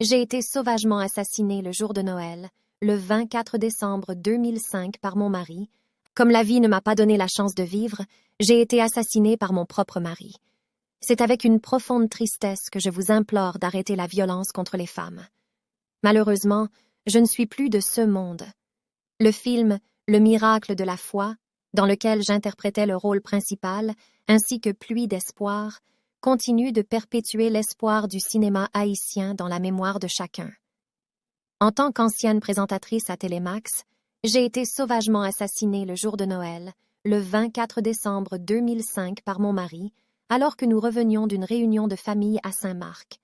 J'ai été sauvagement assassinée le jour de Noël, le 24 décembre 2005 par mon mari. Comme la vie ne m'a pas donné la chance de vivre, j'ai été assassinée par mon propre mari. C'est avec une profonde tristesse que je vous implore d'arrêter la violence contre les femmes. Malheureusement, je ne suis plus de ce monde. Le film Le miracle de la foi, dans lequel j'interprétais le rôle principal, ainsi que Pluie d'espoir, continue de perpétuer l'espoir du cinéma haïtien dans la mémoire de chacun. En tant qu'ancienne présentatrice à Télémax, j'ai été sauvagement assassinée le jour de Noël, le 24 décembre 2005 par mon mari, alors que nous revenions d'une réunion de famille à Saint-Marc.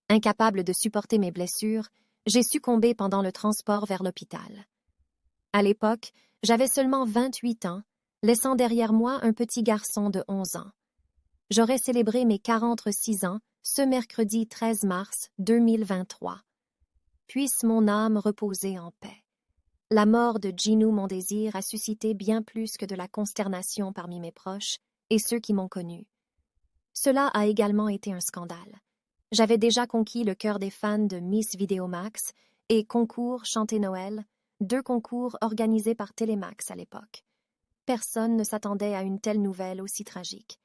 Incapable de supporter mes blessures, j'ai succombé pendant le transport vers l'hôpital. À l'époque, j'avais seulement 28 ans, laissant derrière moi un petit garçon de 11 ans. J'aurais célébré mes 46 ans ce mercredi 13 mars 2023. Puisse mon âme reposer en paix. La mort de Ginou Mondésir a suscité bien plus que de la consternation parmi mes proches et ceux qui m'ont connu. Cela a également été un scandale. J'avais déjà conquis le cœur des fans de Miss Vidéomax et Concours Chanter Noël, 2 concours organisés par Télémax à l'époque. Personne ne s'attendait à une telle nouvelle aussi tragique.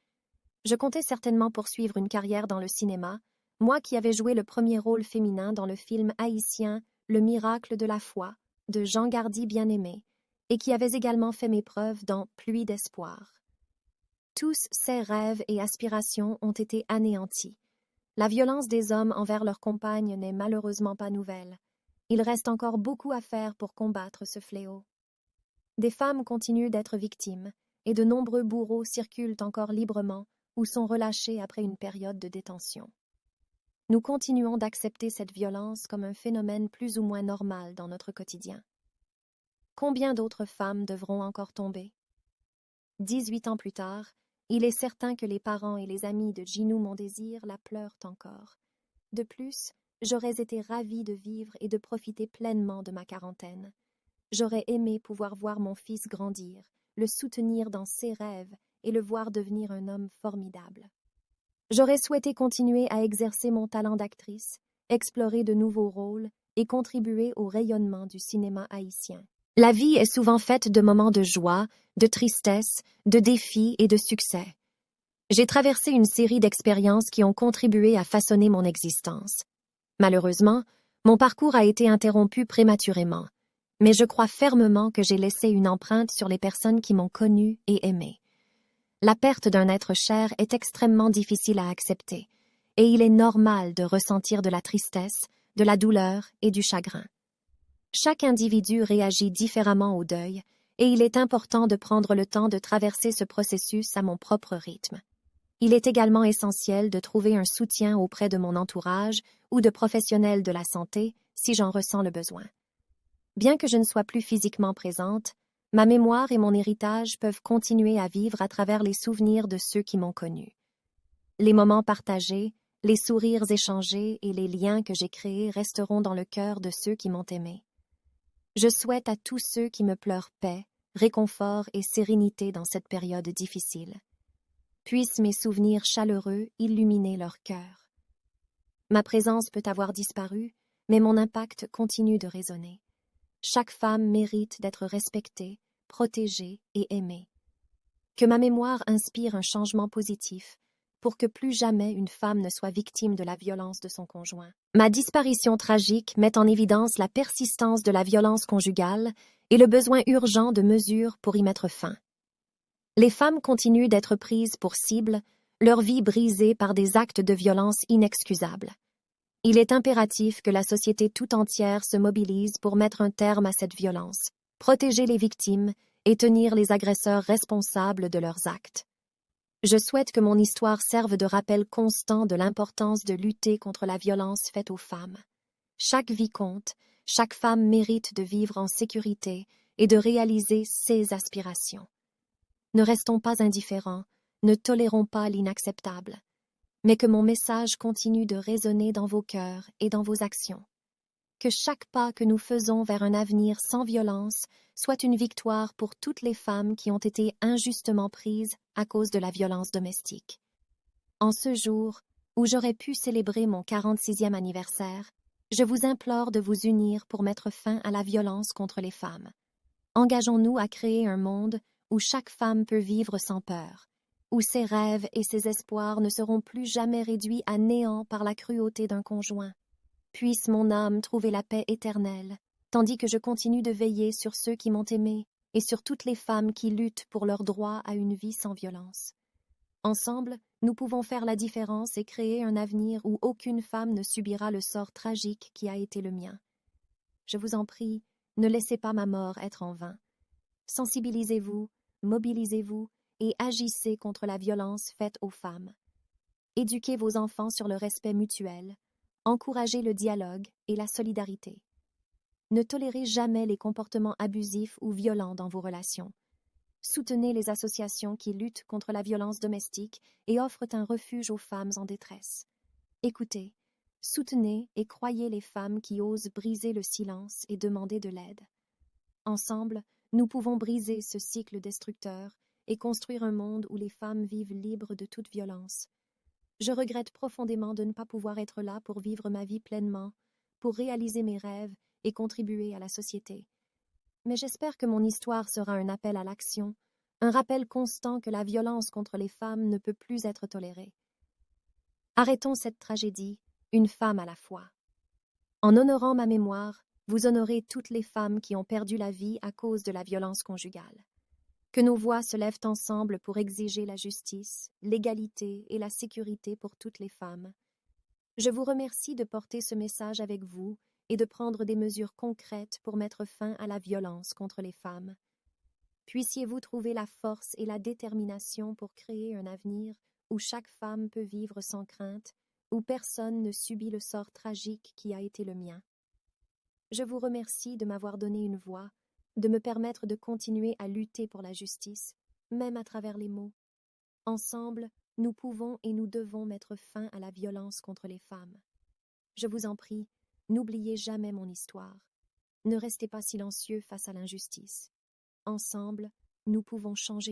Je comptais certainement poursuivre une carrière dans le cinéma, moi qui avais joué le premier rôle féminin dans le film haïtien Le miracle de la foi, de Jean Gardy bien-aimé, et qui avais également fait mes preuves dans Pluie d'espoir. Tous ces rêves et aspirations ont été anéantis. La violence des hommes envers leurs compagnes n'est malheureusement pas nouvelle. Il reste encore beaucoup à faire pour combattre ce fléau. Des femmes continuent d'être victimes, et de nombreux bourreaux circulent encore librement ou sont relâchés après une période de détention. Nous continuons d'accepter cette violence comme un phénomène plus ou moins normal dans notre quotidien. Combien d'autres femmes devront encore tomber? 18 ans plus tard, il est certain que les parents et les amis de Ginou Mondésir la pleurent encore. De plus, j'aurais été ravie de vivre et de profiter pleinement de ma quarantaine. J'aurais aimé pouvoir voir mon fils grandir, le soutenir dans ses rêves et le voir devenir un homme formidable. J'aurais souhaité continuer à exercer mon talent d'actrice, explorer de nouveaux rôles et contribuer au rayonnement du cinéma haïtien. La vie est souvent faite de moments de joie, de tristesse, de défis et de succès. J'ai traversé une série d'expériences qui ont contribué à façonner mon existence. Malheureusement, mon parcours a été interrompu prématurément, mais je crois fermement que j'ai laissé une empreinte sur les personnes qui m'ont connue et aimée. La perte d'un être cher est extrêmement difficile à accepter, et il est normal de ressentir de la tristesse, de la douleur et du chagrin. Chaque individu réagit différemment au deuil, et il est important de prendre le temps de traverser ce processus à mon propre rythme. Il est également essentiel de trouver un soutien auprès de mon entourage ou de professionnels de la santé si j'en ressens le besoin. Bien que je ne sois plus physiquement présente, ma mémoire et mon héritage peuvent continuer à vivre à travers les souvenirs de ceux qui m'ont connue. Les moments partagés, les sourires échangés et les liens que j'ai créés resteront dans le cœur de ceux qui m'ont aimé. Je souhaite à tous ceux qui me pleurent paix, réconfort et sérénité dans cette période difficile. Puissent mes souvenirs chaleureux illuminer leur cœur. Ma présence peut avoir disparu, mais mon impact continue de résonner. Chaque femme mérite d'être respectée, protégée et aimée. Que ma mémoire inspire un changement positif pour que plus jamais une femme ne soit victime de la violence de son conjoint. Ma disparition tragique met en évidence la persistance de la violence conjugale et le besoin urgent de mesures pour y mettre fin. Les femmes continuent d'être prises pour cible, leur vie brisée par des actes de violence inexcusables. Il est impératif que la société tout entière se mobilise pour mettre un terme à cette violence, protéger les victimes et tenir les agresseurs responsables de leurs actes. Je souhaite que mon histoire serve de rappel constant de l'importance de lutter contre la violence faite aux femmes. Chaque vie compte, chaque femme mérite de vivre en sécurité et de réaliser ses aspirations. Ne restons pas indifférents, ne tolérons pas l'inacceptable, mais que mon message continue de résonner dans vos cœurs et dans vos actions. Que chaque pas que nous faisons vers un avenir sans violence soit une victoire pour toutes les femmes qui ont été injustement prises à cause de la violence domestique. En ce jour où j'aurais pu célébrer mon 46e anniversaire, Je vous implore de vous unir pour mettre fin à la violence contre les femmes. Engageons-nous à créer un monde où chaque femme peut vivre sans peur, où ses rêves et ses espoirs ne seront plus jamais réduits à néant par la cruauté d'un conjoint. Puisse mon âme trouver la paix éternelle, tandis que je continue de veiller sur ceux qui m'ont aimé et sur toutes les femmes qui luttent pour leur droit à une vie sans violence. Ensemble, nous pouvons faire la différence et créer un avenir où aucune femme ne subira le sort tragique qui a été le mien. Je vous en prie, ne laissez pas ma mort être en vain. Sensibilisez-vous, mobilisez-vous et agissez contre la violence faite aux femmes. Éduquez vos enfants sur le respect mutuel, encouragez le dialogue et la solidarité. Ne tolérez jamais les comportements abusifs ou violents dans vos relations. Soutenez les associations qui luttent contre la violence domestique et offrent un refuge aux femmes en détresse. Écoutez, soutenez et croyez les femmes qui osent briser le silence et demander de l'aide. Ensemble, nous pouvons briser ce cycle destructeur et construire un monde où les femmes vivent libres de toute violence. Je regrette profondément de ne pas pouvoir être là pour vivre ma vie pleinement, pour réaliser mes rêves et contribuer à la société. Mais j'espère que mon histoire sera un appel à l'action, un rappel constant que la violence contre les femmes ne peut plus être tolérée. Arrêtons cette tragédie, une femme à la fois. En honorant ma mémoire, vous honorez toutes les femmes qui ont perdu la vie à cause de la violence conjugale. Que nos voix se lèvent ensemble pour exiger la justice, l'égalité et la sécurité pour toutes les femmes. Je vous remercie de porter ce message avec vous et de prendre des mesures concrètes pour mettre fin à la violence contre les femmes. Puissiez-vous trouver la force et la détermination pour créer un avenir où chaque femme peut vivre sans crainte, où personne ne subit le sort tragique qui a été le mien. Je vous remercie de m'avoir donné une voix, de me permettre de continuer à lutter pour la justice, même à travers les mots. Ensemble, nous pouvons et nous devons mettre fin à la violence contre les femmes. Je vous en prie, n'oubliez jamais mon histoire. Ne restez pas silencieux face à l'injustice. Ensemble, nous pouvons changer le